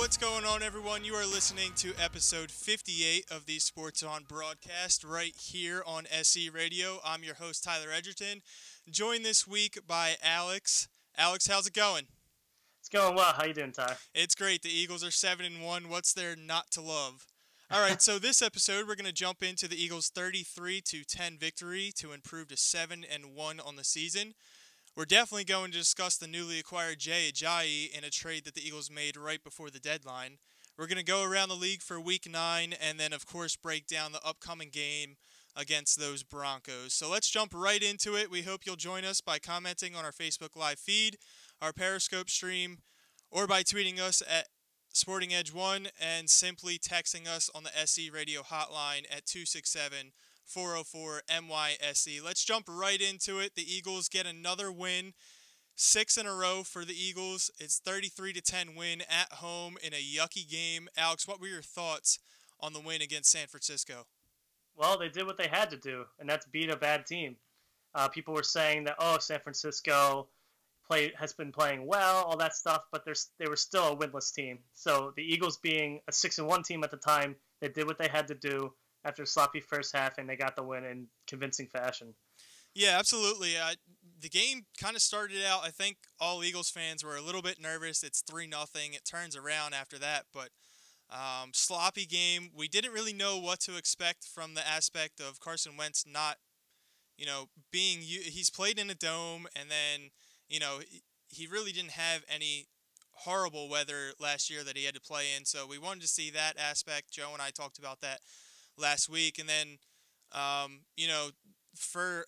What's going on, everyone? You are listening to episode 58 of the Sports On broadcast right here on SE Radio. I'm your host, Tyler Edgerton, joined this week by Alex. Alex, how's it going? It's going well. How you doing, Ty? It's great. The Eagles are 7-1. What's there not to love? All right, so this episode we're going to jump into the Eagles' 33-10 victory to improve to 7-1 on the season. We're definitely going to discuss the newly acquired Jay Ajayi in a trade that the Eagles made right before the deadline. We're going to go around the league for Week 9 and then, of course, break down the upcoming game against those Broncos. So let's jump right into it. We hope you'll join us by commenting on our Facebook Live feed, our Periscope stream, or by tweeting us at Sporting Edge 1 and simply texting us on the SE Radio hotline at 267-404-MYSE. Let's jump right into it. The Eagles get another win, 6 in a row for the Eagles. It's 33-10 win at home in a yucky game. Alex, what were your thoughts on the win against San Francisco? Well, they did what they had to do, and that's beat a bad team. People were saying that, San Francisco has been playing well, all that stuff, but they were still a winless team. So the Eagles, being a 6-1 team at the time, they did what they had to do after a sloppy first half, and they got the win in convincing fashion. Yeah, absolutely. The game kind of started out, I think all Eagles fans were a little bit nervous. It's 3-0. It turns around after that, but sloppy game. We didn't really know what to expect from the aspect of Carson Wentz not, he's played in a dome, and then, he really didn't have any horrible weather last year that he had to play in, so we wanted to see that aspect. Joe and I talked about that last week, and then, for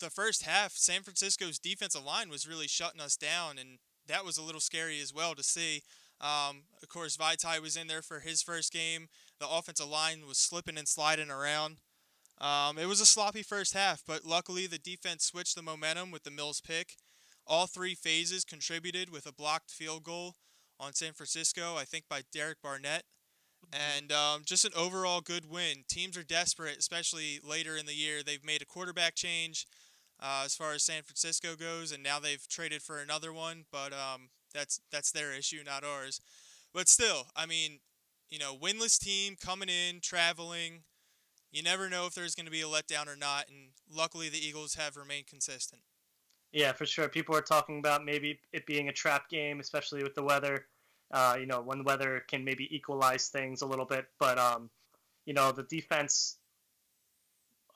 the first half, San Francisco's defensive line was really shutting us down, and that was a little scary as well to see. Of course, Vaitai was in there for his first game. The offensive line was slipping and sliding around. It was a sloppy first half, but luckily the defense switched the momentum with the Mills pick. All three phases contributed with a blocked field goal on San Francisco, I think by Derek Barnett. And just an overall good win. Teams are desperate, especially later in the year. They've made a quarterback change as far as San Francisco goes, and now they've traded for another one, but that's their issue, not ours. But still, winless team coming in, traveling. You never know if there's going to be a letdown or not, and luckily the Eagles have remained consistent. Yeah, for sure. People are talking about maybe it being a trap game, especially with the weather. When weather can maybe equalize things a little bit. But, the defense,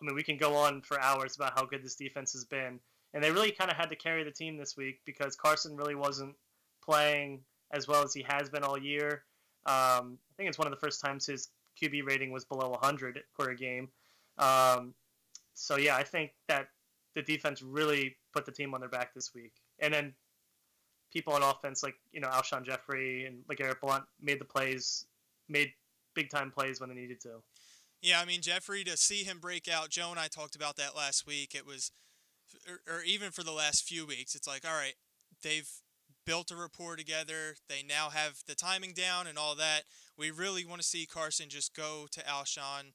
we can go on for hours about how good this defense has been. And they really kind of had to carry the team this week because Carson really wasn't playing as well as he has been all year. I think it's one of the first times his QB rating was below 100 for a game. I think that the defense really put the team on their back this week. And then people on offense like, Alshon Jeffrey and LeGarrette Blount made big-time plays when they needed to. Yeah, Jeffrey, to see him break out, Joe and I talked about that last week. It was, or even for the last few weeks, it's like, all right, they've built a rapport together. They now have the timing down and all that. We really want to see Carson just go to Alshon,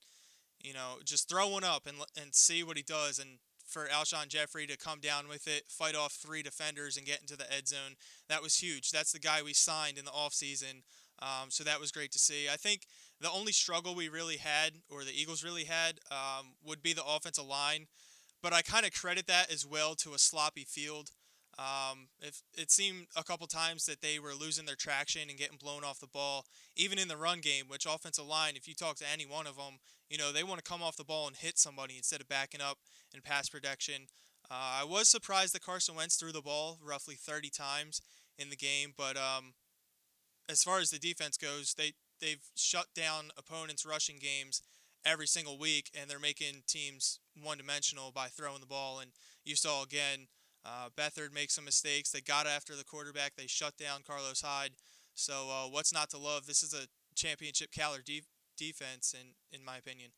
just throw one up and see what he does. And for Alshon Jeffrey to come down with it, fight off 3 defenders, and get into the end zone, that was huge. That's the guy we signed in the offseason, so that was great to see. I think the only struggle we really had, or the Eagles really had, would be the offensive line, but I kind of credit that as well to a sloppy field. It seemed a couple times that they were losing their traction and getting blown off the ball, even in the run game, which offensive line, if you talk to any one of them, they want to come off the ball and hit somebody instead of backing up in pass protection. I was surprised that Carson Wentz threw the ball roughly 30 times in the game, but as far as the defense goes, they've shut down opponents' rushing games every single week, and they're making teams one-dimensional by throwing the ball. And you saw again, Beathard make some mistakes. They got after the quarterback. They shut down Carlos Hyde. So what's not to love? This is a championship caliber defense, in my opinion.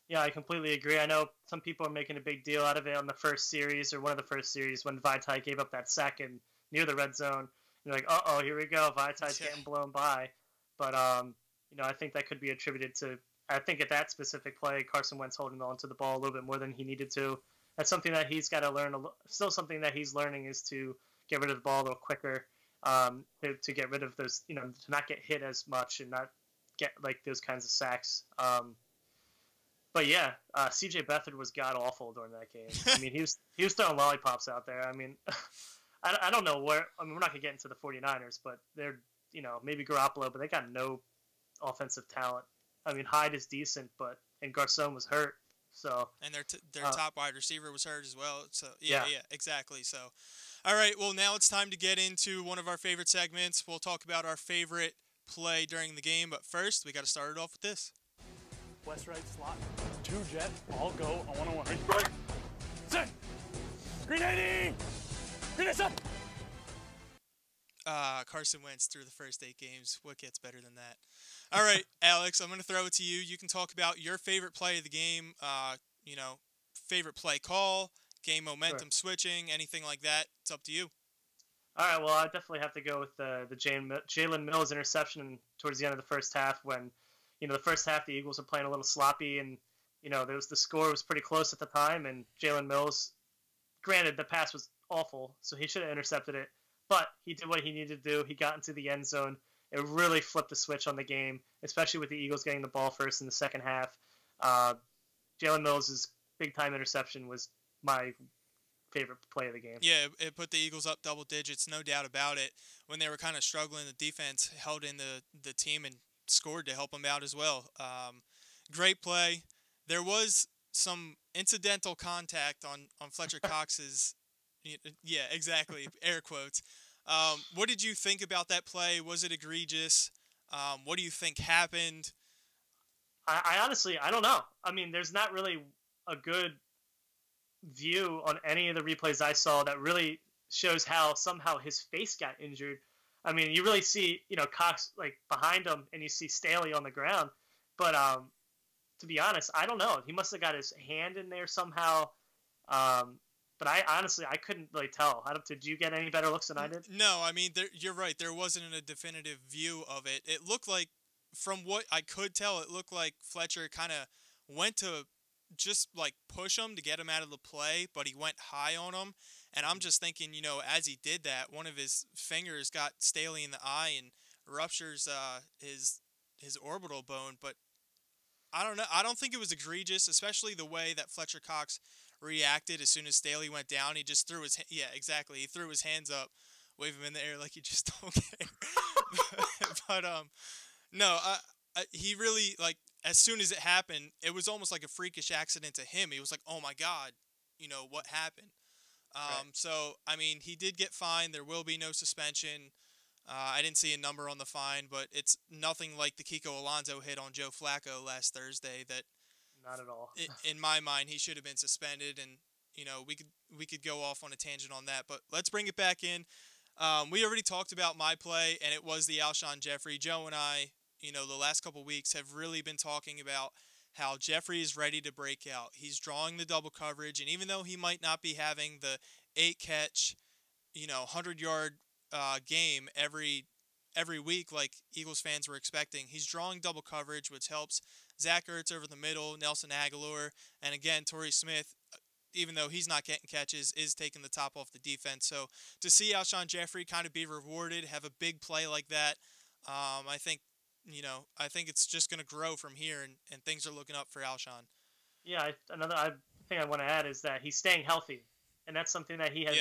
Yeah, I completely agree. I know some people are making a big deal out of it on the first series, or one of the first series, when Vaitai gave up that sack near the red zone. You're like, uh-oh, here we go. Vaitai's getting blown by. But, I think that could be attributed to, I think at that specific play, Carson Wentz holding on to the ball a little bit more than he needed to. That's something that he's got to learn. Still something that he's learning is to get rid of the ball a little quicker. to get rid of those, to not get hit as much and not get like those kinds of sacks. But yeah, C.J. Beathard was god awful during that game. I mean, he was throwing lollipops out there. I mean, I don't know where. I mean, we're not gonna get into the 49ers, but they're maybe Garoppolo, but they got no offensive talent. I mean, Hyde is decent, and Garcon was hurt, so and their top wide receiver was hurt as well. So yeah, exactly. So, all right, well now it's time to get into one of our favorite segments. We'll talk about our favorite play during the game, but first we got to start it off with this. West right slot, 2 jet, all go on 1-on-1. Right, set, green 80, green set. Carson Wentz through the first 8 games. What gets better than that? All right, Alex, I'm going to throw it to you. You can talk about your favorite play of the game, favorite play call, game momentum switching, anything like that. It's up to you. All right, well, I definitely have to go with the Jalen Mills interception towards the end of the first half when, the first half the Eagles were playing a little sloppy and, the score was pretty close at the time, and Jalen Mills, granted, the pass was awful, so he should have intercepted it, but he did what he needed to do. He got into the end zone. It really flipped the switch on the game, especially with the Eagles getting the ball first in the second half. Jalen Mills' big-time interception was my favorite play of the game. Yeah, it put the Eagles up double digits, no doubt about it. When they were kind of struggling, the defense held in the team and scored to help them out as well. Great play. There was some incidental contact on Fletcher Cox's yeah, exactly, air quotes. What did you think about that play? Was it egregious? What do you think happened? I honestly, I don't know. I mean, there's not really a good view on any of the replays I saw that really shows how somehow his face got injured. I mean, you really see, Cox like behind him, and you see Staley on the ground. But to be honest, I don't know. He must have got his hand in there somehow. But I honestly, I couldn't really tell. Did you get any better looks than I did? No, I mean, you're right. There wasn't a definitive view of it. It looked like, from what I could tell, it looked like Fletcher kind of went to just like push him to get him out of the play, but he went high on him. And I'm just thinking, as he did that, one of his fingers got Staley in the eye and ruptures his orbital bone. But I don't know. I don't think it was egregious, especially the way that Fletcher Cox reacted as soon as Staley went down. He just threw his he threw his hands up, wave him in the air like he just don't care. But no, he really, like, as soon as it happened, it was almost like a freakish accident to him. He was like, oh my god, what happened? Right. So I mean, he did get fined. There will be no suspension. I didn't see a number on the fine, but it's nothing like the Kiko Alonso hit on Joe Flacco last Thursday. That not at all. In my mind, he should have been suspended, and we could go off on a tangent on that. But let's bring it back in. We already talked about my play, and it was the Alshon Jeffrey. Joe and I, the last couple weeks have really been talking about how Jeffrey is ready to break out. He's drawing the double coverage, and even though he might not be having the 8-catch, 100-yard game every week like Eagles fans were expecting, he's drawing double coverage, which helps Zach Ertz over the middle, Nelson Aguilar, and again, Torrey Smith, even though he's not getting catches, is taking the top off the defense. So to see Alshon Jeffrey kind of be rewarded, have a big play like that, I think it's just going to grow from here, and things are looking up for Alshon. Yeah, another thing I want to add is that he's staying healthy, and that's something that he had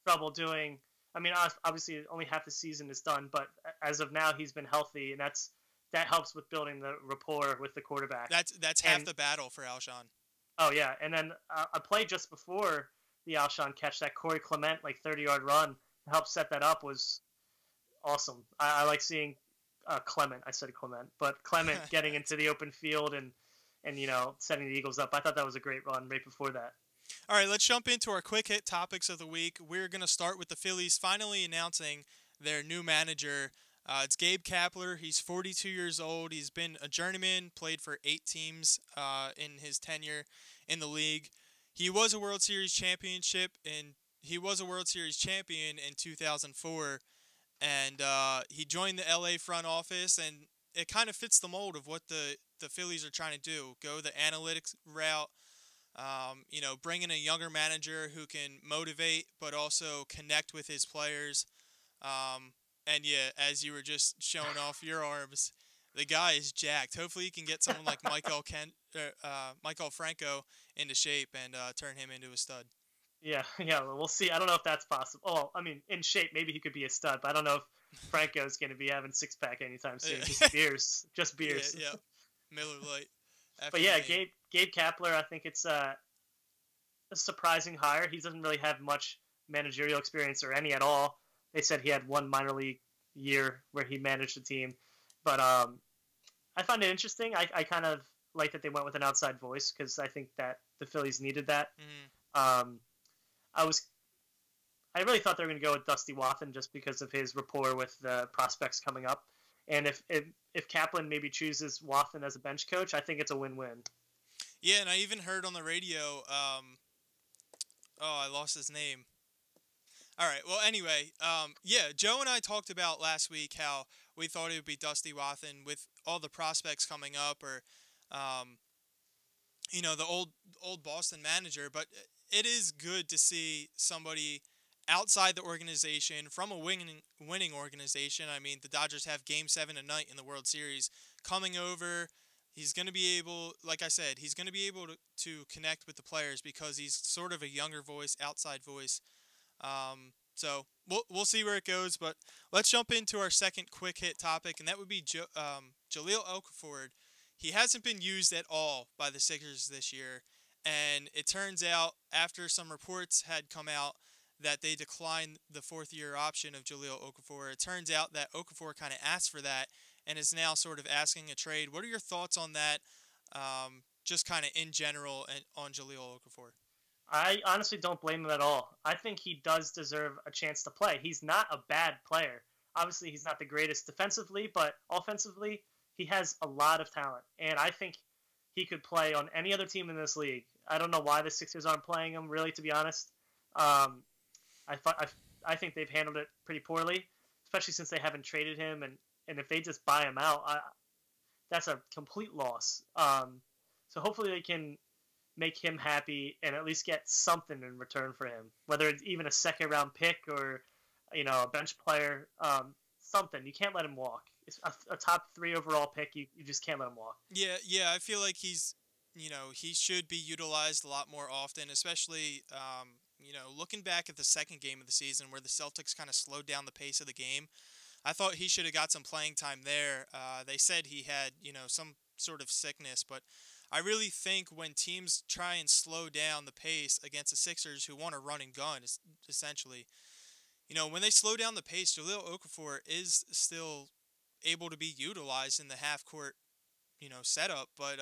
trouble doing. I mean, obviously, only half the season is done, but as of now, he's been healthy, and that helps with building the rapport with the quarterback. That's half the battle for Alshon. Oh, yeah, and then a play just before the Alshon catch, that Corey Clement, 30-yard run, to help set that up was awesome. I like seeing Clement. I said Clement, but Clement getting into the open field and setting the Eagles up. I thought that was a great run right before that. All right, let's jump into our quick hit topics of the week. We're going to start with the Phillies finally announcing their new manager. It's Gabe Kapler. He's 42 years old. He's been a journeyman, played for 8 teams in his tenure in the league. He was a World Series champion in 2004, and he joined the LA front office, and it kind of fits the mold of what the Phillies are trying to do. Go the analytics route. Bring in a younger manager who can motivate but also connect with his players. And yeah, as you were just showing off your arms, the guy is jacked. Hopefully, he can get someone like Michael Franco into shape and turn him into a stud. Yeah, yeah, well, we'll see. I don't know if that's possible. Oh, I mean, in shape, maybe he could be a stud, but I don't know if Franco's going to be having six-pack anytime soon. Just beers. Yeah, Miller Lite. But yeah, Gabe Kapler, I think it's a surprising hire. He doesn't really have much managerial experience or any at all. They said he had one minor league year where he managed a team, but I find it interesting. I kind of like that they went with an outside voice because I think that the Phillies needed that. Mm-hmm. I really thought they were going to go with Dusty Wathan just because of his rapport with the prospects coming up. And if Kaplan maybe chooses Wathan as a bench coach, I think it's a win-win. Yeah, and I even heard on the radio. I lost his name. All right. Well, anyway, yeah, Joe and I talked about last week how we thought it would be Dusty Wathan with all the prospects coming up, or, the old Boston manager. But it is good to see somebody outside the organization, from a winning organization. I mean, the Dodgers have Game 7 tonight in the World Series coming over. He's going to be able, like I said, he's going to be able to connect with the players because he's sort of a younger voice, outside voice. So we'll see where it goes, but let's jump into our second quick hit topic, and that would be Jahlil Okafor. He hasn't been used at all by the Sixers this year, and it turns out after some reports had come out that they declined the fourth-year option of Jahlil Okafor, it turns out that Okafor kind of asked for that and is now sort of asking a trade. What are your thoughts on that, just kind of in general, and on Jahlil Okafor? I honestly don't blame him at all. I think he does deserve a chance to play. He's not a bad player. Obviously, he's not the greatest defensively, but offensively, he has a lot of talent. And I think he could play on any other team in this league. I don't know why the Sixers aren't playing him, really, to be honest. I think they've handled it pretty poorly, especially since they haven't traded him. And if they just buy him out, that's a complete loss. So hopefully they can make him happy and at least get something in return for him, whether it's even a second-round pick or, a bench player, something. You can't let him walk. It's a top 3 overall pick. You just can't let him walk. Yeah, I feel like he's, he should be utilized a lot more often, especially, looking back at the second game of the season where the Celtics kind of slowed down the pace of the game. I thought he should have got some playing time there. They said he had, some sort of sickness, but I really think when teams try and slow down the pace against the Sixers, who want to run and gun, essentially, when they slow down the pace, Jahlil Okafor is still able to be utilized in the half-court, setup. But,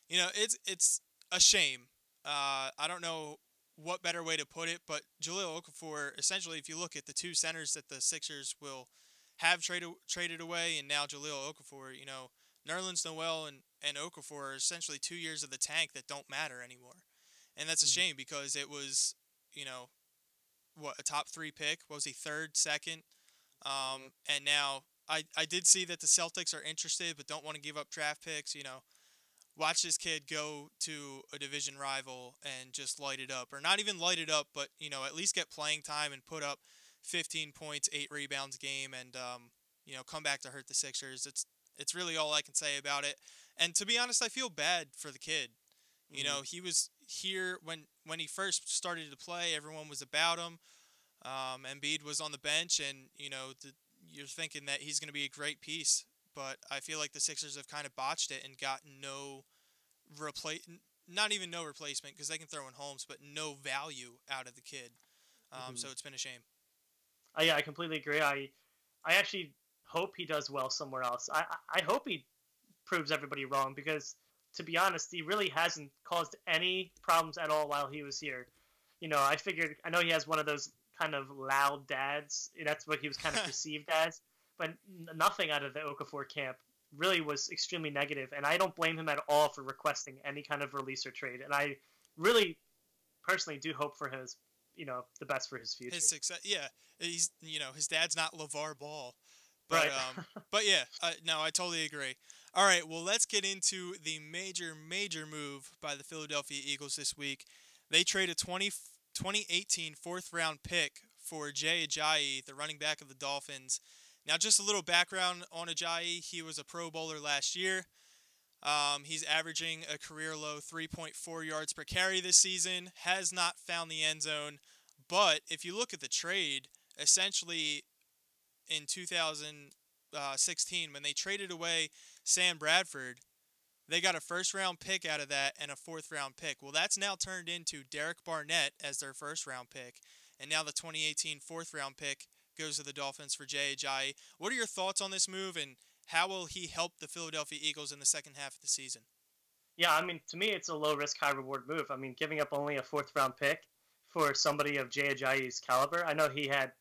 it's a shame. I don't know what better way to put it, but Jahlil Okafor, essentially, if you look at the two centers that the Sixers will have traded away, and now Jahlil Okafor, Nerlens Noel and Okafor are essentially 2 years of the tank that don't matter anymore. And that's a shame because it was, a top 3 pick? What was he, third, second? And now I did see that the Celtics are interested but don't want to give up draft picks. Watch this kid go to a division rival and just light it up. Or not even light it up, but, at least get playing time and put up 15 points, 8 rebounds a game and, come back to hurt the Sixers. It's really all I can say about it. And to be honest, I feel bad for the kid. He was here when he first started to play. Everyone was about him. Embiid was on the bench, and you're thinking that he's going to be a great piece. But I feel like the Sixers have kind of botched it and got not even no replacement because they can throw in Holmes, but no value out of the kid. So it's been a shame. Yeah, I completely agree. I actually hope he does well somewhere else. I hope he proves everybody wrong because, to be honest, he really hasn't caused any problems at all while he was here. I know he has one of those kind of loud dads. That's what he was kind of perceived as. But nothing out of the Okafor camp really was extremely negative, and I don't blame him at all for requesting any kind of release or trade. And I really, personally, do hope for his, the best for his future. His success, yeah. He's, his dad's not LeVar Ball, but right. But yeah, no, I totally agree. All right, well, let's get into the major move by the Philadelphia Eagles this week. They trade a 2018 fourth-round pick for Jay Ajayi, the running back of the Dolphins. Now, just a little background on Ajayi. He was a Pro Bowler last year. He's averaging a career low 3.4 yards per carry this season, has not found the end zone. But if you look at the trade, essentially in 2016, when they traded away Sam Bradford, they got a first-round pick out of that and a fourth-round pick. Well, that's now turned into Derek Barnett as their first-round pick. And now the 2018 fourth-round pick goes to the Dolphins for Jay Ajayi. What are your thoughts on this move, and how will he help the Philadelphia Eagles in the second half of the season? Yeah, I mean, to me, it's a low-risk, high-reward move. I mean, giving up only a fourth-round pick for somebody of Jay Ajayi's caliber. I know he had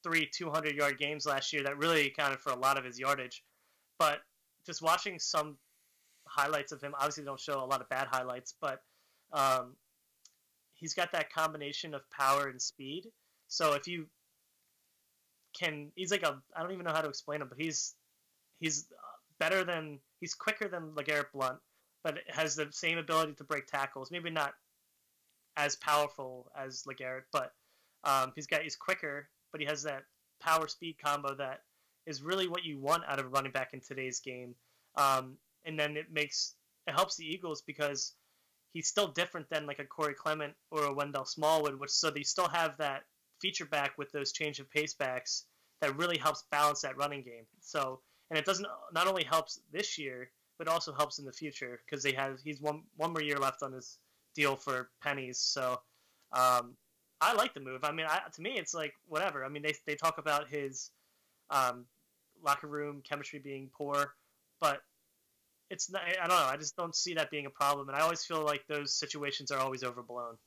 3 200-yard games last year that really accounted for a lot of his yardage. But just watching some highlights of him, obviously they don't show a lot of bad highlights, but he's got that combination of power and speed. So if you can, he's like I don't even know how to explain him, but he's quicker than LeGarrette Blount, but has the same ability to break tackles. Maybe not as powerful as LeGarrette, but he's quicker, but he has that power speed combo that is really what you want out of a running back in today's game. And then it helps the Eagles because he's still different than like a Corey Clement or a Wendell Smallwood, so they still have that feature back with those change of pace backs that really helps balance that running game. So, and it doesn't not only helps this year, but also helps in the future because he's one more year left on his deal for pennies. So, I like the move. I mean, to me, it's like whatever. I mean, they talk about his locker room chemistry being poor, but it's not, I don't know. I just don't see that being a problem, and I always feel like those situations are always overblown.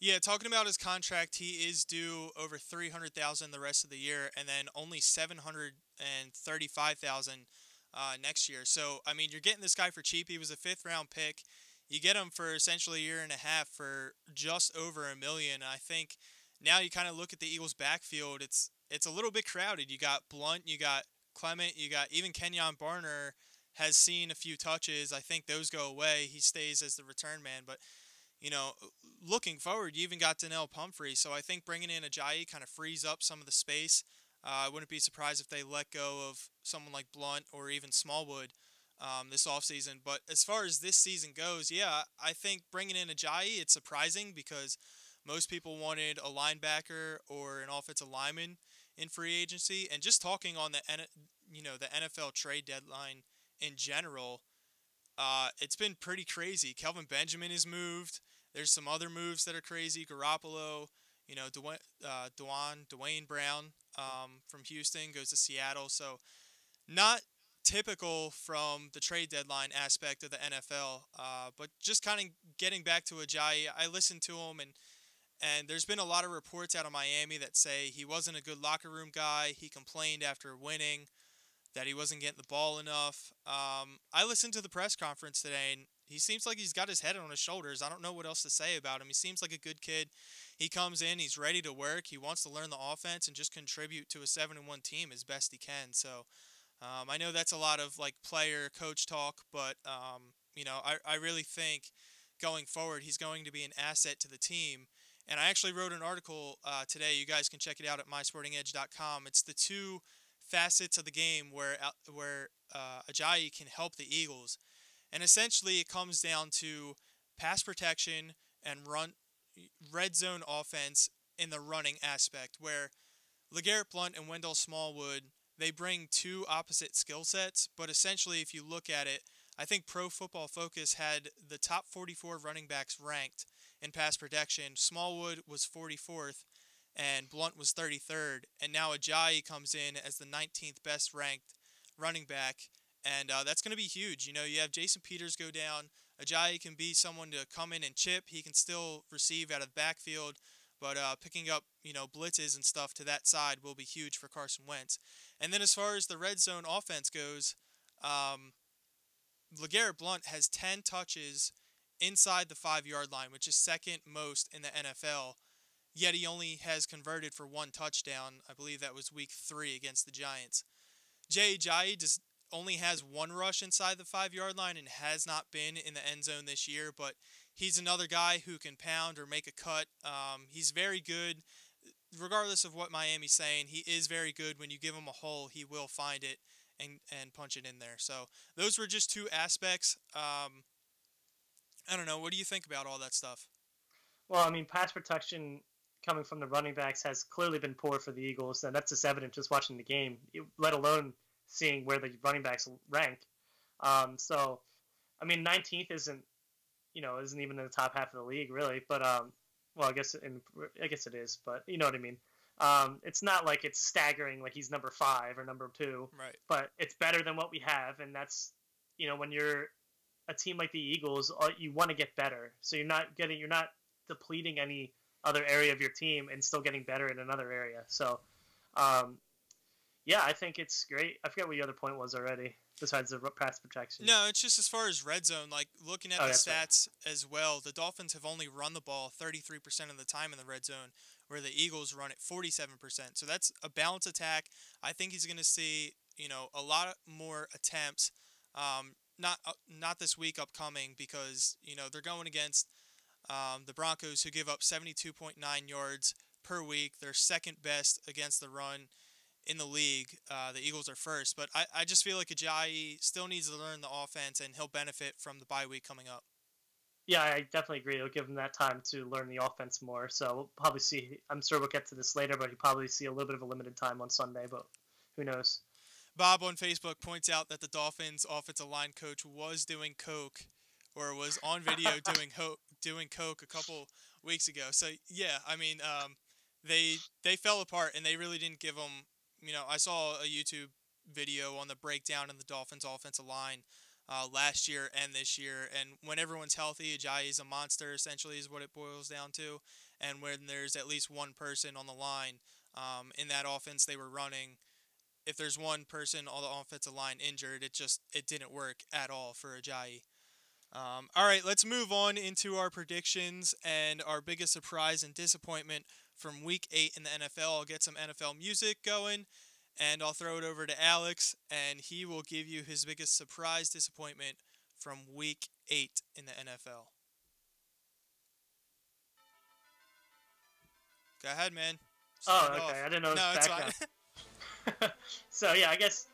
Yeah, talking about his contract, he is due over $300,000 the rest of the year, and then only $735,000 next year. So, I mean, you're getting this guy for cheap. He was a fifth-round pick. You get him for essentially a year and a half for just over $1 million. I think now you kind of look at the Eagles' backfield. It's a little bit crowded. You got Blount, you got Clement, you got even Kenyon Barner has seen a few touches. I think those go away. He stays as the return man. But, you know, looking forward, you even got Donnell Pumphrey. So I think bringing in Ajayi kind of frees up some of the space. I wouldn't be surprised if they let go of someone like Blount or even Smallwood this offseason. But as far as this season goes, yeah, I think bringing in Ajayi, it's surprising because most people wanted a linebacker or an offensive lineman in free agency. And just talking on the NFL trade deadline in general, it's been pretty crazy. Kelvin Benjamin is moved. There's some other moves that are crazy. Garoppolo, Dwayne Brown from Houston goes to Seattle. So not typical from the trade deadline aspect of the NFL. But just kind of getting back to Ajayi, I listened to him, and there's been a lot of reports out of Miami that say he wasn't a good locker room guy. He complained after winning that he wasn't getting the ball enough. I listened to the press conference today, and he seems like he's got his head on his shoulders. I don't know what else to say about him. He seems like a good kid. He comes in, he's ready to work. He wants to learn the offense and just contribute to a 7-1 team as best he can. So I know that's a lot of like player coach talk, but I really think going forward he's going to be an asset to the team. And I actually wrote an article today. You guys can check it out at mysportingedge.com. It's the two facets of the game where Ajayi can help the Eagles. And essentially it comes down to pass protection and red zone offense in the running aspect, where LeGarrette Blount and Wendell Smallwood, they bring two opposite skill sets, but essentially if you look at it, I think Pro Football Focus had the top 44 running backs ranked in pass protection. Smallwood was 44th and Blount was 33rd, and now Ajayi comes in as the 19th best ranked running back, and that's going to be huge. You know, you have Jason Peters go down. Ajayi can be someone to come in and chip. He can still receive out of the backfield, but picking up, blitzes and stuff to that side will be huge for Carson Wentz. And then as far as the red zone offense goes, LeGarrette Blount has 10 touches inside the 5-yard line, which is second most in the NFL. Yet he only has converted for 1 touchdown. I believe that was week 3 against the Giants. Jay Ajayi only has 1 rush inside the 5-yard line and has not been in the end zone this year, but he's another guy who can pound or make a cut. He's very good. regardless of what Miami's saying, he is very good. When you give him a hole, he will find it and punch it in there. So those were just two aspects. I don't know. What do you think about all that stuff? Well, I mean, pass protection coming from the running backs has clearly been poor for the Eagles, and that's just evident just watching the game, let alone seeing where the running backs rank. So, I mean, 19th isn't even in the top half of the league really, but well, I guess it is, but you know what I mean. It's not like it's staggering, like he's number 5 or number 2, right? But it's better than what we have, and that's when you're a team like the Eagles, you want to get better, so you're not depleting any other area of your team and still getting better in another area. So, yeah, I think it's great. I forget what your other point was already, besides the pass protection. No, it's just as far as red zone, like looking at the stats as well, the Dolphins have only run the ball 33% of the time in the red zone, where the Eagles run it 47%. So that's a balanced attack. I think he's going to see, a lot more attempts. Not this week upcoming, because, they're going against the Broncos, who give up 72.9 yards per week. They're second best against the run in the league. The Eagles are first, but I just feel like Ajayi still needs to learn the offense, and he'll benefit from the bye week coming up. Yeah, I definitely agree. It'll give him that time to learn the offense more. So we'll probably see. I'm sure we'll get to this later, but he'll probably see a little bit of a limited time on Sunday, but who knows? Bob on Facebook points out that the Dolphins offensive line coach was doing coke, or was on video doing coke a couple weeks ago. So yeah, I mean, they fell apart, and they really didn't give them. I saw a YouTube video on the breakdown of the Dolphins offensive line last year and this year, and when everyone's healthy, Ajayi is a monster, essentially, is what it boils down to. And when there's at least one person on the line in that offense they were running, if there's one person on the offensive line injured, it didn't work at all for Ajayi. All right, let's move on into our predictions and our biggest surprise and disappointment from Week 8 in the NFL. I'll get some NFL music going, and I'll throw it over to Alex, and he will give you his biggest surprise disappointment from Week 8 in the NFL. Go ahead, man. Start okay. Off. I didn't know it was background. Fine. So, yeah, I guess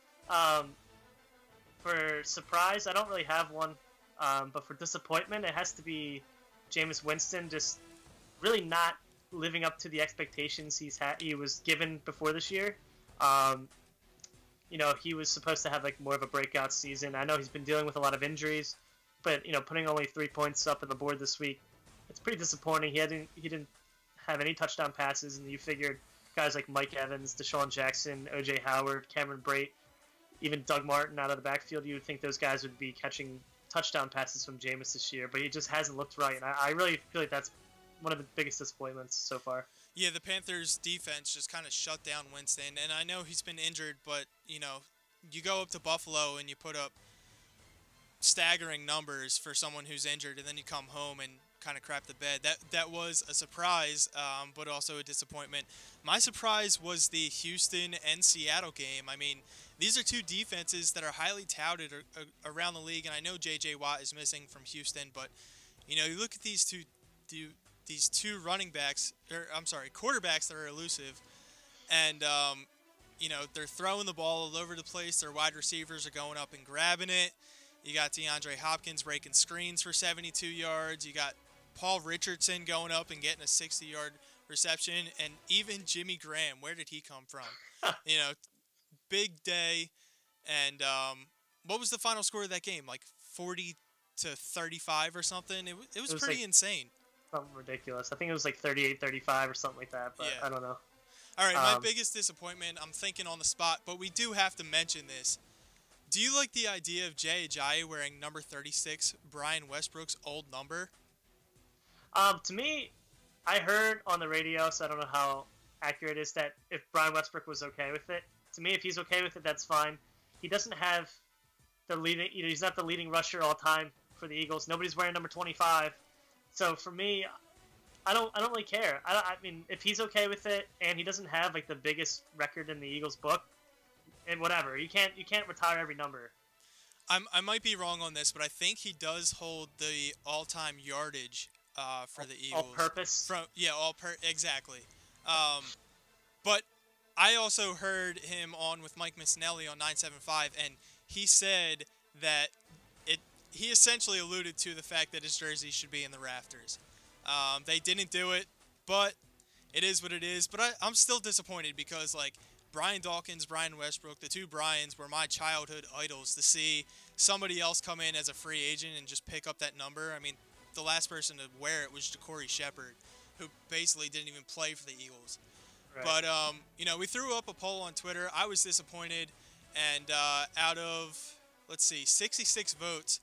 for surprise, I don't really have one. But for disappointment, it has to be Jameis Winston just really not living up to the expectations he was given before this year. He was supposed to have like more of a breakout season. I know he's been dealing with a lot of injuries, but putting only 3 points up on the board this week, it's pretty disappointing. He didn't have any touchdown passes, and you figured guys like Mike Evans, Deshaun Jackson, O.J. Howard, Cameron Brate, even Doug Martin out of the backfield, you would think those guys would be catching touchdown passes from Jameis this year, but he just hasn't looked right, and I really feel like that's one of the biggest disappointments so far. Yeah, the Panthers' defense just kind of shut down Winston, and I know he's been injured, but, you go up to Buffalo and you put up staggering numbers for someone who's injured, and then you come home and kind of crap the bed. That was a surprise, but also a disappointment. My surprise was the Houston and Seattle game. I mean, these are two defenses that are highly touted around the league, and I know J.J. Watt is missing from Houston, but you look at these two quarterbacks that are elusive, and they're throwing the ball all over the place. Their wide receivers are going up and grabbing it. You got DeAndre Hopkins breaking screens for 72 yards. You got Paul Richardson going up and getting a 60-yard reception, and even Jimmy Graham. Where did he come from? Big day. And what was the final score of that game? Like 40-35 or something? It was pretty insane. Something ridiculous. I think it was like 38-35 or something like that, but yeah. I don't know. All right, my biggest disappointment, I'm thinking on the spot, but we do have to mention this. Do you like the idea of Jay Ajayi wearing number 36, Brian Westbrook's old number? To me, I heard on the radio, so I don't know how accurate it is, that if Brian Westbrook was okay with it. To me, if he's okay with it, that's fine. He doesn't have the leading, he's not the leading rusher all time for the Eagles. Nobody's wearing number 25. So for me, I don't really care. I mean, if he's okay with it and he doesn't have like the biggest record in the Eagles book, and whatever, you can't retire every number. I might be wrong on this, but I think he does hold the all-time yardage for the Eagles. All-purpose. Exactly. But I also heard him on with Mike Missinelli on 975, and he said that he essentially alluded to the fact that his jersey should be in the rafters. They didn't do it, but it is what it is. But I'm still disappointed because, like, Brian Dawkins, Brian Westbrook, the two Bryans were my childhood idols. To see somebody else come in as a free agent and just pick up that number, I mean, the last person to wear it was Ja'Cory Shepherd, who basically didn't even play for the Eagles. Right. But, we threw up a poll on Twitter. I was disappointed, and out of, 66 votes,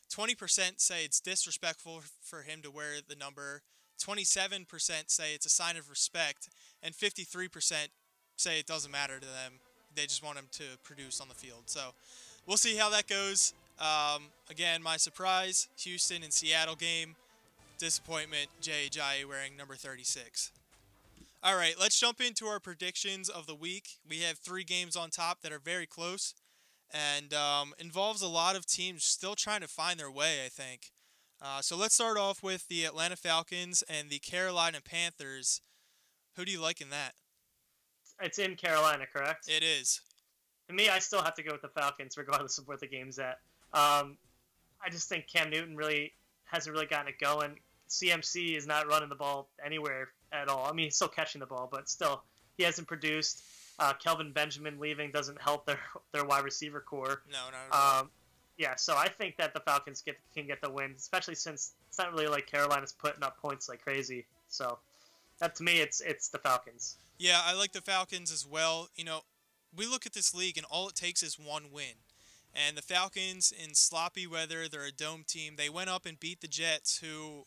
20% say it's disrespectful for him to wear the number, 27% say it's a sign of respect, and 53% say it doesn't matter to them. They just want him to produce on the field. So we'll see how that goes. Again, my surprise, Houston and Seattle game. Disappointment, Jay Ajayi wearing number 36. All right, let's jump into our predictions of the week. We have 3 games on top that are very close and involves a lot of teams still trying to find their way, I think. So let's start off with the Atlanta Falcons and the Carolina Panthers. Who do you like in that? It's in Carolina, correct? It is. To me, I still have to go with the Falcons, regardless of where the game's at. I just think Cam Newton hasn't really gotten it going. CMC is not running the ball anywhere at all. I mean, he's still catching the ball, but still, he hasn't produced. Kelvin Benjamin leaving doesn't help their wide receiver core. No, not at all. Yeah, so I think that the Falcons can get the win, especially since it's not really like Carolina's putting up points like crazy. So, that to me, it's the Falcons. Yeah, I like the Falcons as well. You know, we look at this league, and all it takes is one win. And the Falcons, in sloppy weather, they're a dome team. They went up and beat the Jets, who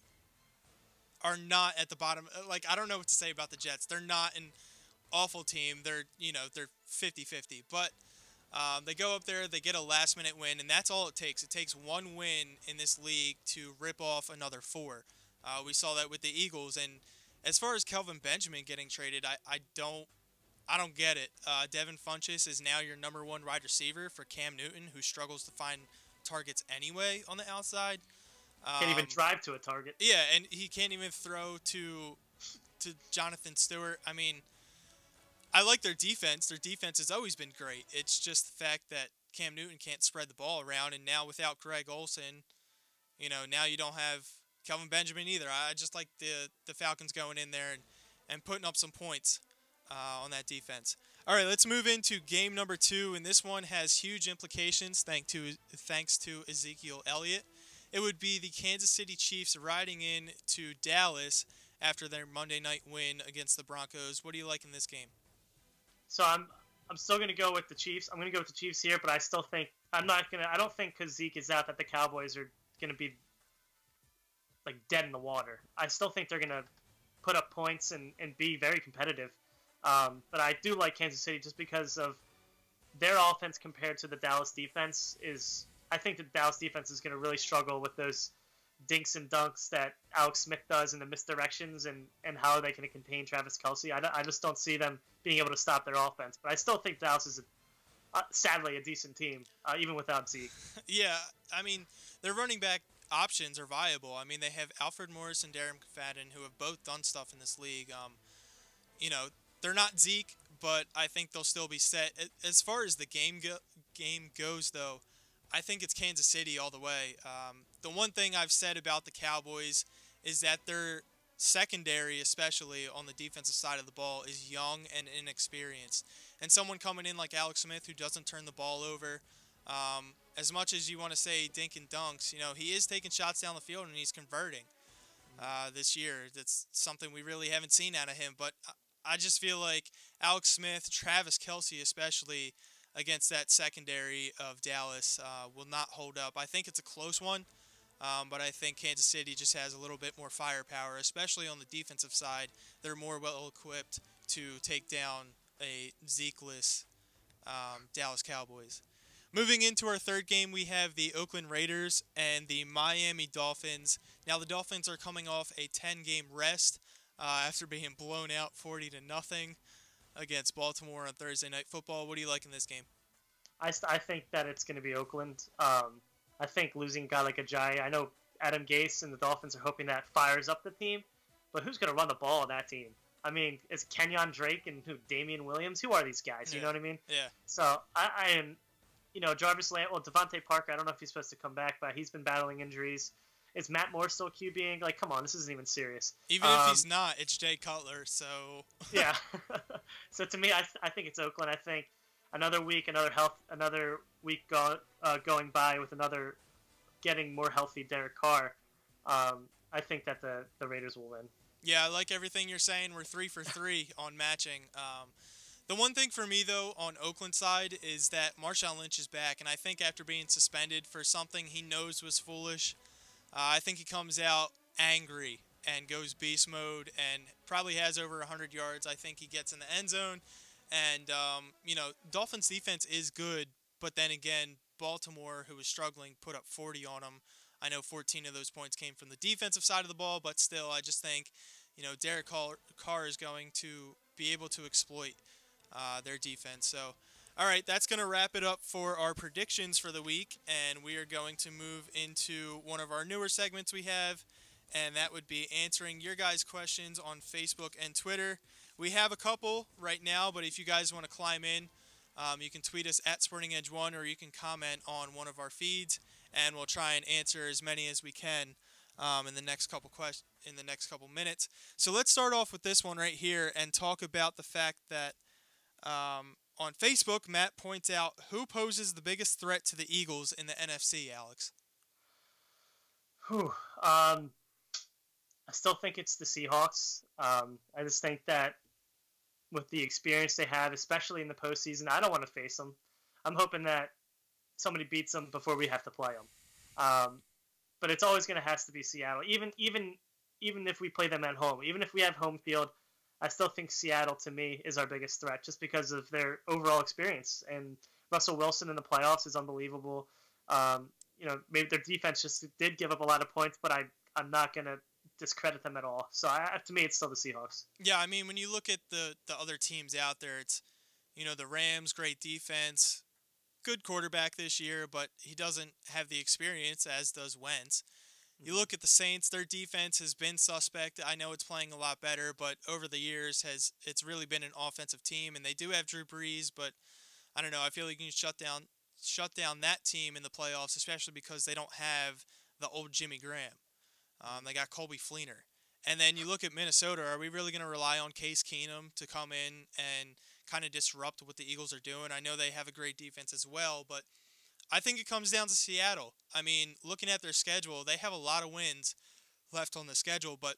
are not at the bottom. Like, I don't know what to say about the Jets. They're not an awful team. They're 50-50. But they go up there, they get a last-minute win, and that's all it takes. It takes one win in this league to rip off another 4. We saw that with the Eagles. And as far as Kelvin Benjamin getting traded, I don't get it. Devin Funchess is now your number 1 wide receiver for Cam Newton, who struggles to find targets anyway on the outside. Can't even drive to a target. Yeah, and he can't even throw to Jonathan Stewart. I mean, I like their defense. Their defense has always been great. It's just the fact that Cam Newton can't spread the ball around, and now without Greg Olsen, now you don't have Kelvin Benjamin either. I just like the Falcons going in there and putting up some points on that defense. All right, let's move into game number 2, and this one has huge implications thanks to Ezekiel Elliott. It would be the Kansas City Chiefs riding in to Dallas after their Monday night win against the Broncos. What do you like in this game? So I'm still going to go with the Chiefs. I'm going to go with the Chiefs here, but I still think I don't think because Zeke is out that the Cowboys are going to be like dead in the water. I still think they're going to put up points and be very competitive. But I do like Kansas City just because of their offense compared to the Dallas defense I think the Dallas defense is going to really struggle with those dinks and dunks that Alex Smith does and the misdirections and how they can contain Travis Kelce. I just don't see them being able to stop their offense. But I still think Dallas is, sadly, a decent team, even without Zeke. Yeah, I mean, their running back options are viable. I mean, they have Alfred Morris and Darren McFadden, who have both done stuff in this league. They're not Zeke, but I think they'll still be set. As far as the game goes, though, I think it's Kansas City all the way. The one thing I've said about the Cowboys is that their secondary, especially on the defensive side of the ball, is young and inexperienced. And someone coming in like Alex Smith who doesn't turn the ball over, as much as you want to say dink and dunks, he is taking shots down the field and he's converting this year. That's something we really haven't seen out of him. But I just feel like Alex Smith, Travis Kelce especially, against that secondary of Dallas will not hold up. I think it's a close one, but I think Kansas City just has a little bit more firepower, especially on the defensive side. They're more well-equipped to take down a Zeke-less Dallas Cowboys. Moving into our third game, we have the Oakland Raiders and the Miami Dolphins. Now, the Dolphins are coming off a 10-game rest after being blown out 40-0. Against Baltimore on Thursday Night Football. What do you like in this game? I think that it's going to be Oakland. I think losing a guy like Ajayi, I know Adam Gase and the Dolphins are hoping that fires up the team, but who's going to run the ball on that team? I mean, it's Kenyon Drake and Damian Williams. Who are these guys? You know what I mean? Yeah. So I am, Jarvis Landry. Well, Devontae Parker. I don't know if he's supposed to come back, but he's been battling injuries. Is Matt Moore still QBing? Like, come on, this isn't even serious. Even if he's not, it's Jay Cutler. So. Yeah. So to me, I think it's Oakland. I think another week, another week going by with another getting more healthy Derek Carr. I think that the Raiders will win. Yeah, I like everything you're saying. We're 3 for 3 on matching. The one thing for me, though, on Oakland side is that Marshawn Lynch is back, and I think after being suspended for something he knows was foolish, I think he comes out angry and goes beast mode and probably has over 100 yards. I think he gets in the end zone. And, Dolphins defense is good, but then again, Baltimore, who was struggling, put up 40 on them. I know 14 of those points came from the defensive side of the ball, but still, I just think, Derek Carr is going to be able to exploit their defense. So, all right, that's going to wrap it up for our predictions for the week, and we are going to move into one of our newer segments we have, and that would be answering your guys' questions on Facebook and Twitter. We have a couple right now, but if you guys want to climb in, you can tweet us at SportingEdge1, or you can comment on one of our feeds, and we'll try and answer as many as we can in the next couple minutes. So let's start off with this one right here and talk about the fact that on Facebook, Matt points out who poses the biggest threat to the Eagles in the NFC, Alex. I still think it's the Seahawks. I just think that with the experience they have, especially in the postseason, I don't want to face them. I'm hoping that somebody beats them before we have to play them. But it's always going to have to be Seattle. Even if we play them at home, even if we have home field, I still think Seattle, to me, is our biggest threat just because of their overall experience. And Russell Wilson in the playoffs is unbelievable. Maybe their defense just did give up a lot of points, but I'm not going to discredit them at all. So to me, it's still the Seahawks. Yeah, I mean, when you look at the other teams out there, it's, the Rams, great defense, good quarterback this year, but he doesn't have the experience, as does Wentz. You look at the Saints, their defense has been suspect. I know it's playing a lot better, but over the years it's really been an offensive team, and they do have Drew Brees, but I don't know. I feel like you can shut down that team in the playoffs, especially because they don't have the old Jimmy Graham. They got Colby Fleener. And then you look at Minnesota. Are we really going to rely on Case Keenum to come in and kind of disrupt what the Eagles are doing? I know they have a great defense as well, but I think it comes down to Seattle. I mean, looking at their schedule, they have a lot of wins left on the schedule, but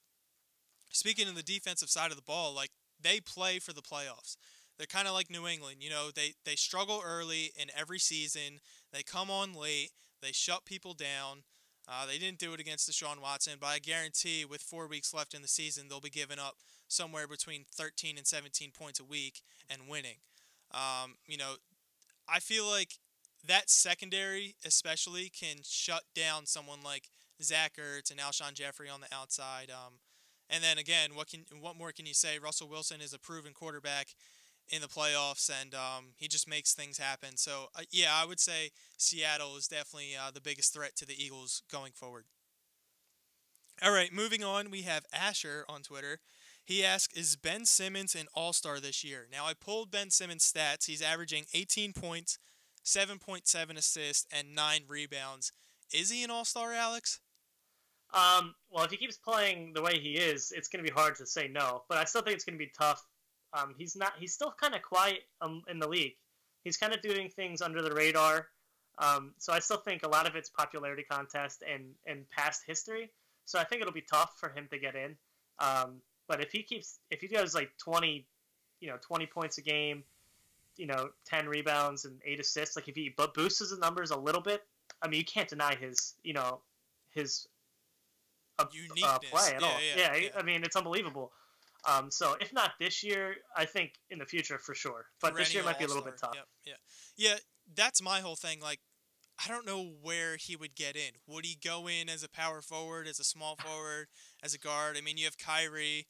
speaking of the defensive side of the ball, like, they play for the playoffs. They're kind of like New England. They struggle early in every season. They come on late. They shut people down. They didn't do it against Deshaun Watson, but I guarantee with 4 weeks left in the season, they'll be giving up somewhere between 13 and 17 points a week and winning. I feel like that secondary especially can shut down someone like Zach Ertz and Alshon Jeffrey on the outside. And then again, what more can you say? Russell Wilson is a proven quarterback in the playoffs, and he just makes things happen. So, I would say Seattle is definitely the biggest threat to the Eagles going forward. All right, moving on, we have Asher on Twitter. He asks, is Ben Simmons an all-star this year? Now, I pulled Ben Simmons' stats. He's averaging 18 points, 7.7 assists, and 9 rebounds. Is he an all-star, Alex? Well, if he keeps playing the way he is, it's going to be hard to say no. But I still think it's going to be tough. He's still kind of quiet in the league. He's kind of doing things under the radar. So I still think a lot of it's popularity contest and past history. So I think it'll be tough for him to get in. But if he does like 20 points a game, 10 rebounds and 8 assists, like if he boosts his numbers a little bit, I mean, you can't deny his uniqueness. Play at all. Yeah. I mean, it's unbelievable. So if not this year, I think in the future for sure. But this year might be a little bit tough. Yeah. That's my whole thing. Like, I don't know where he would get in. Would he go in as a power forward, as a small forward, as a guard? I mean, you have Kyrie.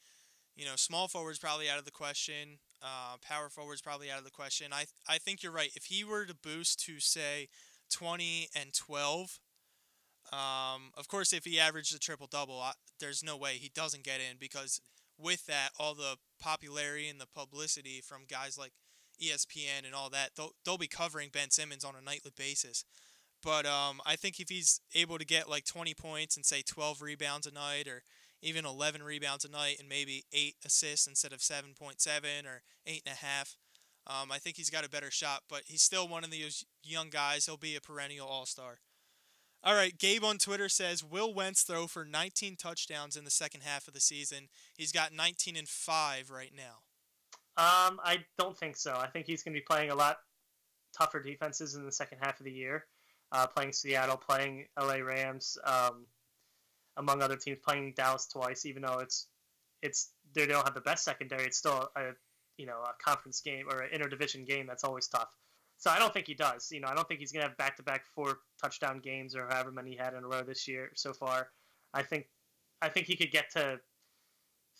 Small forward's probably out of the question. Power forward's probably out of the question. I think you're right. If he were to boost to, say, 20 and 12, of course, if he averaged a triple-double, there's no way he doesn't get in, because with that, all the popularity and the publicity from guys like ESPN and all that, they'll be covering Ben Simmons on a nightly basis. But I think if he's able to get like 20 points and say 12 rebounds a night, or even 11 rebounds a night, and maybe 8 assists instead of 7.7 or 8.5, I think he's got a better shot. But he's still one of those young guys. He'll be a perennial all-star. All right, Gabe on Twitter says, will Wentz throw for 19 touchdowns in the second half of the season? He's got 19 and 5 right now. I don't think so. I think he's going to be playing a lot tougher defenses in the second half of the year. Playing Seattle, playing LA Rams, among other teams, playing Dallas twice. Even though they don't have the best secondary, it's still a conference game or an interdivision game that's always tough. So I don't think he does. I don't think he's going to have back-to-back 4 touchdown games or however many he had in a row this year so far. I think he could get to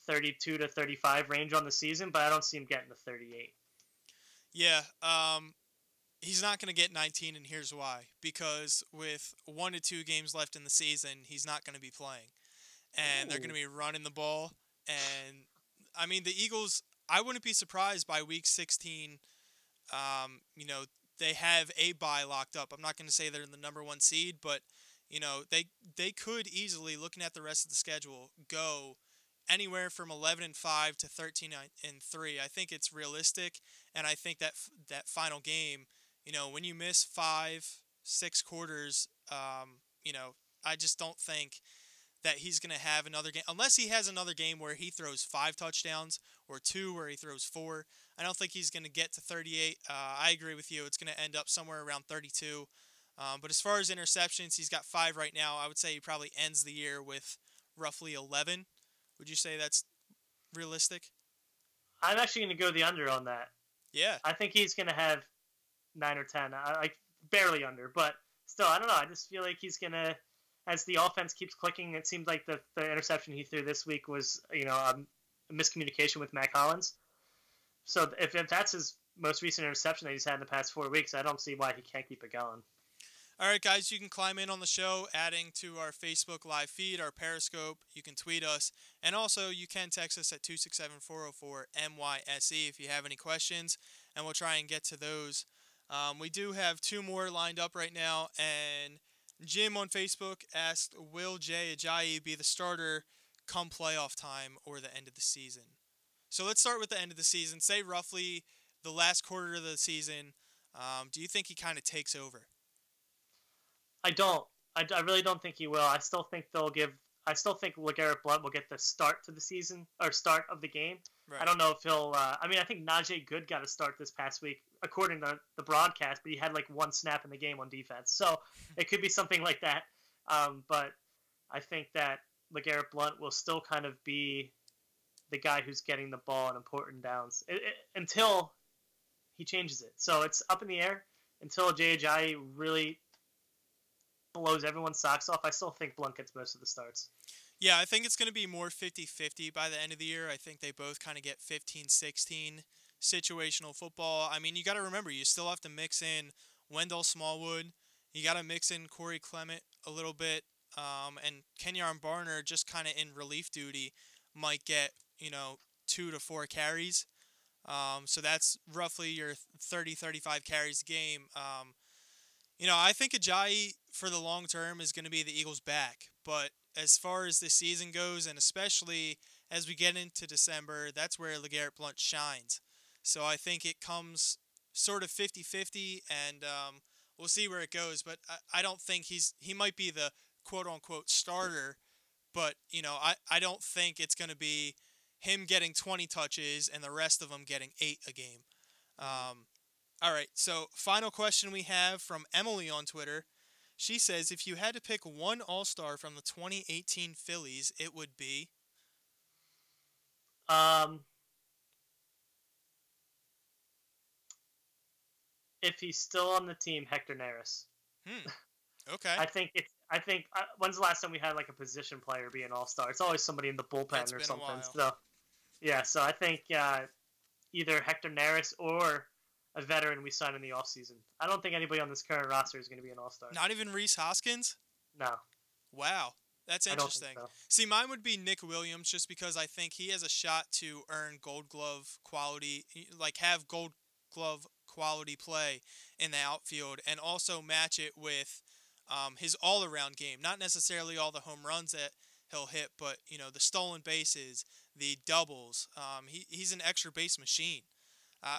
32 to 35 range on the season, but I don't see him getting to 38. Yeah, he's not going to get 19, and here's why. Because with 1 to 2 games left in the season, he's not going to be playing. And they're going to be running the ball. And, I mean, the Eagles, I wouldn't be surprised by week 16, they have a bye locked up. I'm not going to say they're in the number 1 seed, but, they could easily, looking at the rest of the schedule, go anywhere from 11-5 to 13-3. I think it's realistic, and I think that final game, when you miss 5-6 quarters, I just don't think that he's going to have another game. Unless he has another game where he throws 5 touchdowns or 2 where he throws 4. I don't think he's going to get to 38. I agree with you. It's going to end up somewhere around 32. But as far as interceptions, he's got 5 right now. I would say he probably ends the year with roughly 11. Would you say that's realistic? I'm actually going to go the under on that. Yeah. I think he's going to have 9 or 10. Like barely under, but still, I don't know. I just feel like he's going to, as the offense keeps clicking, it seems like the interception he threw this week was, a miscommunication with Mac Hollins. So if that's his most recent interception that he's had in the past 4 weeks, I don't see why he can't keep it going. All right, guys, you can climb in on the show, adding to our Facebook live feed, our Periscope. You can tweet us, and also you can text us at 267-404-MYSE if you have any questions, and we'll try and get to those. We do have 2 more lined up right now, and Jim on Facebook asked, will Jay Ajayi be the starter come playoff time or the end of the season? So let's start with the end of the season. Say roughly the last quarter of the season. Do you think he kind of takes over? I don't. I really don't think he will. I still think LeGarrette Blount will get the start to the season or start of the game. Right. I don't know if he'll. I think Najee Good got a start this past week, according to the broadcast, but he had like 1 snap in the game on defense, so it could be something like that. But I think that LeGarrette Blount will still kind of be the guy who's getting the ball in important downs until he changes it. So it's up in the air until Jay Ajayi really blows everyone's socks off. I still think Blount gets most of the starts. Yeah, I think it's going to be more 50-50 by the end of the year. I think they both kind of get 15-16 situational football. I mean, you got to remember, you still have to mix in Wendell Smallwood. You got to mix in Corey Clement a little bit. And Kenyon Barner, just kind of in relief duty, might get, 2 to 4 carries. So that's roughly your 30-35 carries a game. I think Ajayi for the long term is going to be the Eagles' back. But as far as this season goes, and especially as we get into December, that's where LeGarrette Blount shines. So I think it comes sort of 50-50, and we'll see where it goes. But I don't think he might be the quote-unquote starter, but, I don't think it's going to be him getting 20 touches and the rest of them getting 8 a game. All right, so final question we have from Emily on Twitter. She says, if you had to pick one All-Star from the 2018 Phillies, it would be? If he's still on the team, Hector Neris. Okay. I think when's the last time we had like a position player be an All-Star? It's always somebody in the bullpen or something. So I think either Hector Neris or a veteran we signed in the offseason. I don't think anybody on this current roster is going to be an All-Star. Not even Rhys Hoskins? No. Wow. That's I don't think interesting. so. See, mine would be Nick Williams, just because I think he has a shot to earn Gold Glove quality, like have Gold Glove quality play in the outfield, and also match it with his all-around game. Not necessarily all the home runs that he'll hit, but the stolen bases, the doubles. He's an extra base machine. Uh,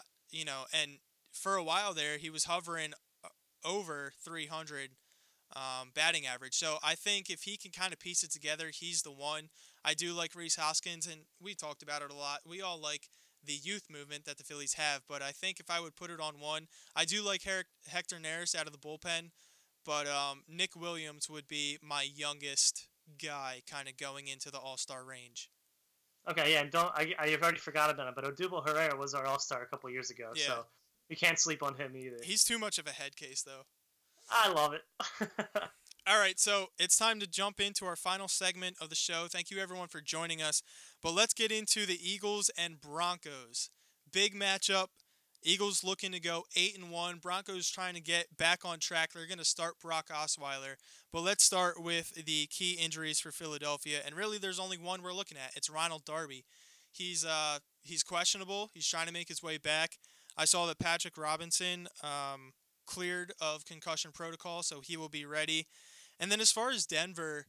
and for a while there, he was hovering over 300 batting average. So I think if he can kind of piece it together, he's the one. I do like Rhys Hoskins, and we talked about it a lot. We all like the youth movement that the Phillies have, but I think if I would put it on one, I do like Hector Neris out of the bullpen, but Nick Williams would be my youngest guy kind of going into the All-Star range. Okay, yeah, and I've already forgot about him, but Odubel Herrera was our All-Star a couple years ago, Yeah. so we can't sleep on him either. He's too much of a head case, though. I love it. All right, so it's time to jump into our final segment of the show. Thank you, everyone, for joining us. But let's get into the Eagles and Broncos. Big matchup. Eagles looking to go 8-1. Broncos trying to get back on track. They're going to start Brock Osweiler. But let's start with the key injuries for Philadelphia. And really, there's only one we're looking at. It's Ronald Darby. He's questionable. He's trying to make his way back. I saw that Patrick Robinson cleared of concussion protocol, so he will be ready. And then as far as Denver,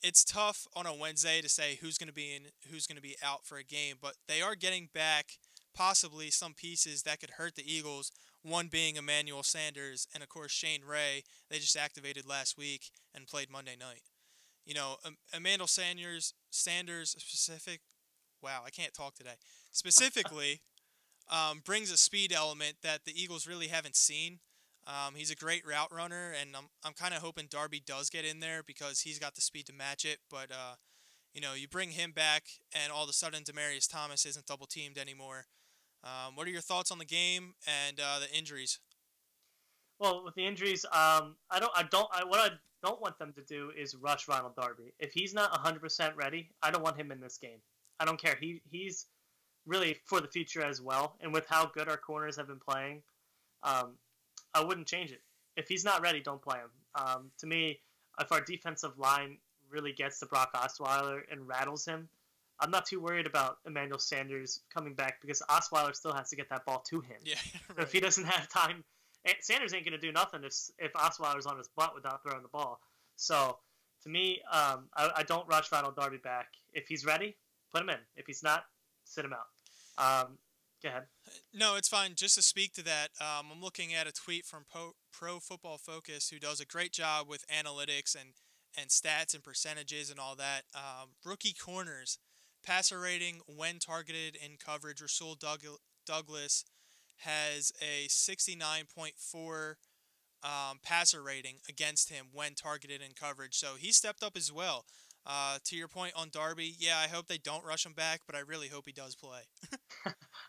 it's tough on a Wednesday to say who's going to be in, who's going to be out for a game, but they are getting back possibly some pieces that could hurt the Eagles, one being Emmanuel Sanders and, of course, Shane Ray. They just activated last week and played Monday night. Emmanuel Sanders specifically brings a speed element that the Eagles really haven't seen. He's a great route runner, and I'm kind of hoping Darby does get in there because he's got the speed to match it. But you bring him back, and all of a sudden Demaryius Thomas isn't double teamed anymore. What are your thoughts on the game and the injuries? Well, with the injuries, what I don't want them to do is rush Ronald Darby. If he's not 100% ready, I don't want him in this game. I don't care. He's really for the future as well. And with how good our corners have been playing, I wouldn't change it. If he's not ready, don't play him. To me, if our defensive line really gets to Brock Osweiler and rattles him, I'm not too worried about Emmanuel Sanders coming back because Osweiler still has to get that ball to him. Yeah, right. So if he doesn't have time, Sanders ain't going to do nothing if Osweiler's on his butt without throwing the ball. So to me, I don't rush Ronald Darby back. If he's ready, put him in. If he's not, sit him out. Go ahead. No, it's fine. Just to speak to that, I'm looking at a tweet from Pro Football Focus, who does a great job with analytics and stats and percentages and all that. Rookie corners, passer rating when targeted in coverage. Rasul Douglas has a 69.4 passer rating against him when targeted in coverage. So he stepped up as well. To your point on Darby, yeah, I hope they don't rush him back, but I really hope he does play.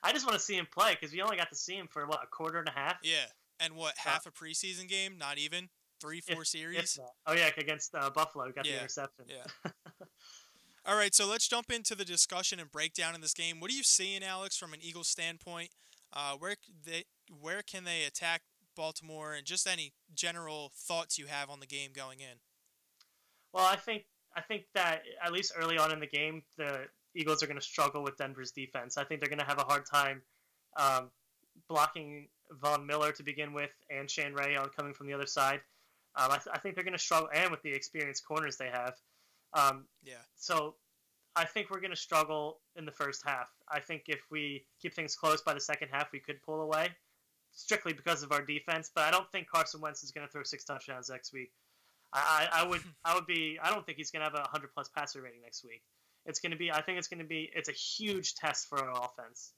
I just want to see him play because we only got to see him for, a quarter and a half? Yeah, and half a preseason game? Not even? 3-4 series? Oh, yeah, against Buffalo. We got the interception. Yeah. All right, so let's jump into the discussion and breakdown in this game. What are you seeing, Alex, from an Eagles standpoint? Where can they attack Baltimore, and just any general thoughts you have on the game going in? Well, I think that at least early on in the game, the Eagles are going to struggle with Denver's defense. I think they're going to have a hard time blocking Von Miller to begin with and Shane Ray coming from the other side. I think they're going to struggle, and with the experienced corners they have. So I think we're going to struggle in the first half. I think if we keep things close by the second half, we could pull away, strictly because of our defense. But I don't think Carson Wentz is going to throw 6 touchdowns next week. I don't think he's going to have a 100+ passer rating next week. It's a huge test for our offense.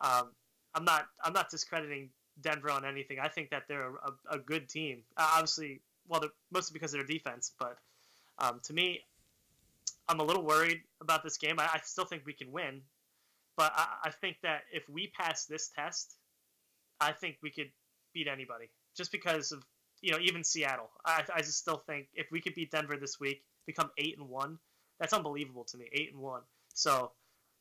I'm not discrediting Denver on anything. I think that they're a good team. Obviously, mostly because of their defense. But to me, I'm a little worried about this game. I still think we can win, but I think that if we pass this test, I think we could beat anybody. Just because of even Seattle. I just still think if we could beat Denver this week, become 8-1, that's unbelievable to me. 8-1. So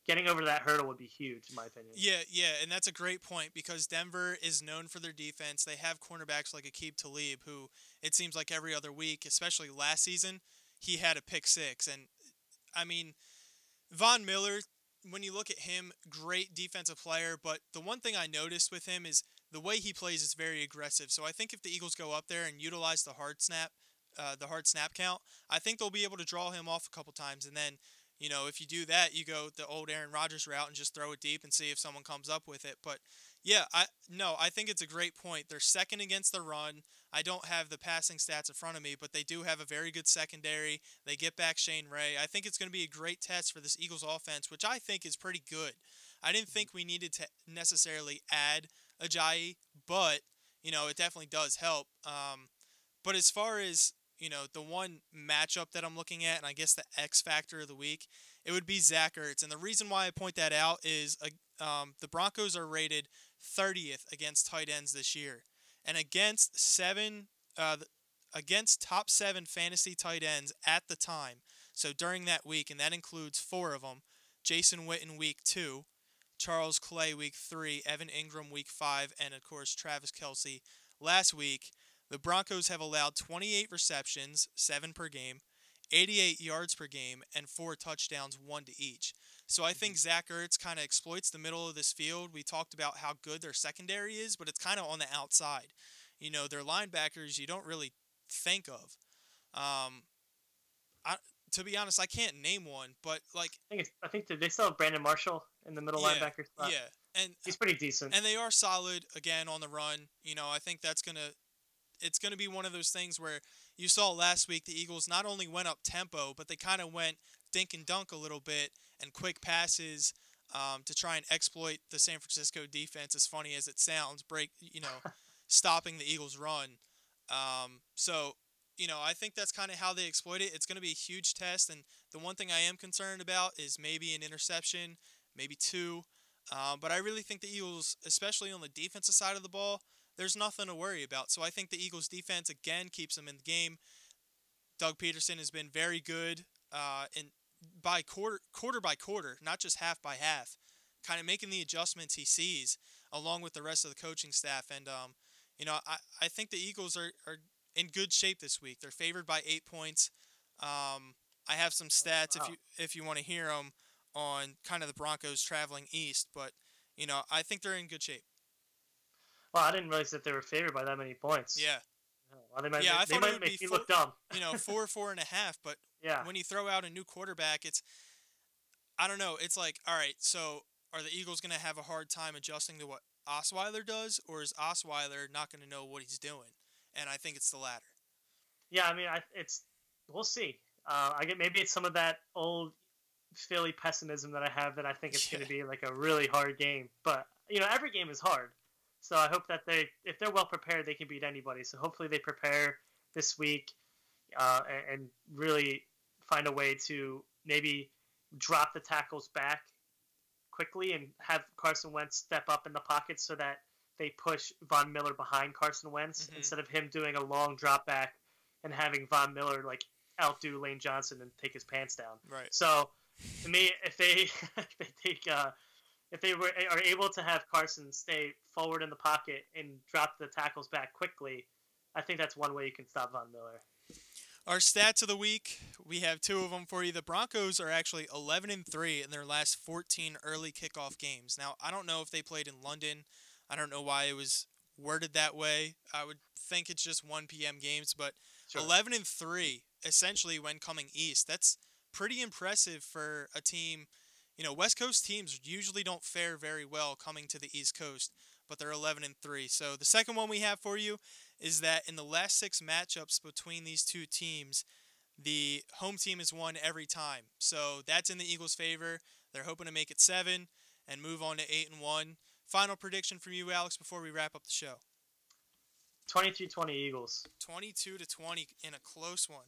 getting over that hurdle would be huge, in my opinion. Yeah, and that's a great point because Denver is known for their defense. They have cornerbacks like Aqib Talib, who it seems like every other week, especially last season, he had a pick six. And, I mean, Von Miller, when you look at him, great defensive player, but the one thing I noticed with him is the way he plays is very aggressive. So I think if the Eagles go up there and utilize the hard snap count, I think they'll be able to draw him off a couple times. And then, if you do that, you go the old Aaron Rodgers route and just throw it deep and see if someone comes up with it. But yeah, I think it's a great point. They're second against the run. I don't have the passing stats in front of me, but they do have a very good secondary. They get back Shane Ray. I think it's going to be a great test for this Eagles offense, which I think is pretty good. I didn't think we needed to necessarily add Ajayi, but, it definitely does help. But as far as, the one matchup that I'm looking at, and I guess the X factor of the week, it would be Zach Ertz. And the reason why I point that out is the Broncos are rated 30th against tight ends this year. And against top 7 fantasy tight ends at the time, so during that week, and that includes 4 of them, Jason Witten week 2, Charles Clay week 3, Evan Ingram week 5, and of course Travis Kelce last week, the Broncos have allowed 28 receptions, 7 per game, 88 yards per game, and 4 touchdowns, 1 to each. So I think Zach Ertz kind of exploits the middle of this field. We talked about how good their secondary is, but it's kind of on the outside. Their linebackers you don't really think of. To be honest, I can't name one, but I think they still have Brandon Marshall in the middle linebacker spot. Yeah, and he's pretty decent. And they are solid again on the run. I think it's gonna be one of those things where you saw last week the Eagles not only went up tempo, but they kind of went dink and dunk a little bit and quick passes to try and exploit the San Francisco defense. As funny as it sounds, stopping the Eagles' run. So I think that's kind of how they exploit it. It's going to be a huge test, and the one thing I am concerned about is maybe an interception, maybe 2. But I really think the Eagles, especially on the defensive side of the ball, there's nothing to worry about. So I think the Eagles' defense, again, keeps them in the game. Doug Peterson has been very good by quarter by quarter, not just half by half, kind of making the adjustments he sees along with the rest of the coaching staff. And, I think the Eagles are in good shape this week. They're favored by 8 points. I have some stats if you want to hear them on kind of the Broncos traveling east, but I think they're in good shape. Well, I didn't realize that they were favored by that many points. Yeah. Well, they might make me look dumb. 4.5, but when you throw out a new quarterback, I don't know. It's like, all right, so are the Eagles going to have a hard time adjusting to what Osweiler does, or is Osweiler not going to know what he's doing? And I think it's the latter. Yeah, I mean, we'll see. Maybe it's some of that old Philly pessimism that I have that I think it's going to be like a really hard game. But every game is hard. So I hope that if they're well prepared, they can beat anybody. So hopefully they prepare this week and really find a way to maybe drop the tackles back quickly and have Carson Wentz step up in the pocket so that they push Von Miller behind Carson Wentz instead of him doing a long drop back and having Von Miller outdo Lane Johnson and take his pants down. Right. So to me, if they are able to have Carson stay forward in the pocket and drop the tackles back quickly, I think that's one way you can stop Von Miller. Our stats of the week, we have 2 of them for you. The Broncos are actually 11-3 in their last 14 early kickoff games. Now, I don't know if they played in London. I don't know why it was worded that way. I would think it's just 1 p.m. games, but sure. 11-3 essentially when coming east. That's pretty impressive for a team. West Coast teams usually don't fare very well coming to the East Coast, but they're 11-3. So the second one we have for you is that in the last 6 matchups between these 2 teams, the home team has won every time. So that's in the Eagles' favor. They're hoping to make it 7 and move on to 8-1. Final prediction from you, Alex, before we wrap up the show. 22-20 Eagles. 22-20 in a close one.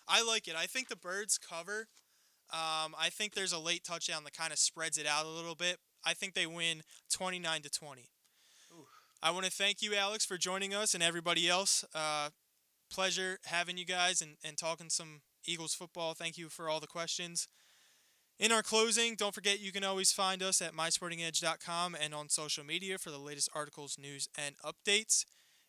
I like it. I think the Birds cover. I think there's a late touchdown that kind of spreads it out a little bit. I think they win 29-20. I want to thank you, Alex, for joining us and everybody else. Pleasure having you guys and talking some Eagles football. Thank you for all the questions. In our closing, don't forget you can always find us at mysportingedge.com and on social media for the latest articles, news, and updates.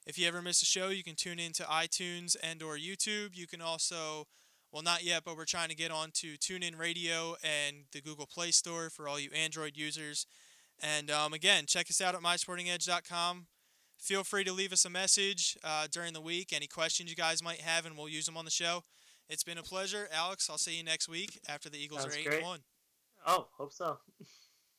If you ever miss a show, you can tune in to iTunes and or YouTube. You can also Well, not yet, but we're trying to get on to TuneIn Radio and the Google Play Store for all you Android users. And again, check us out at mysportingedge.com. Feel free to leave us a message during the week, any questions you guys might have, and we'll use them on the show. It's been a pleasure. Alex, I'll see you next week after the Eagles Sounds are great. 8-1. Oh, hope so.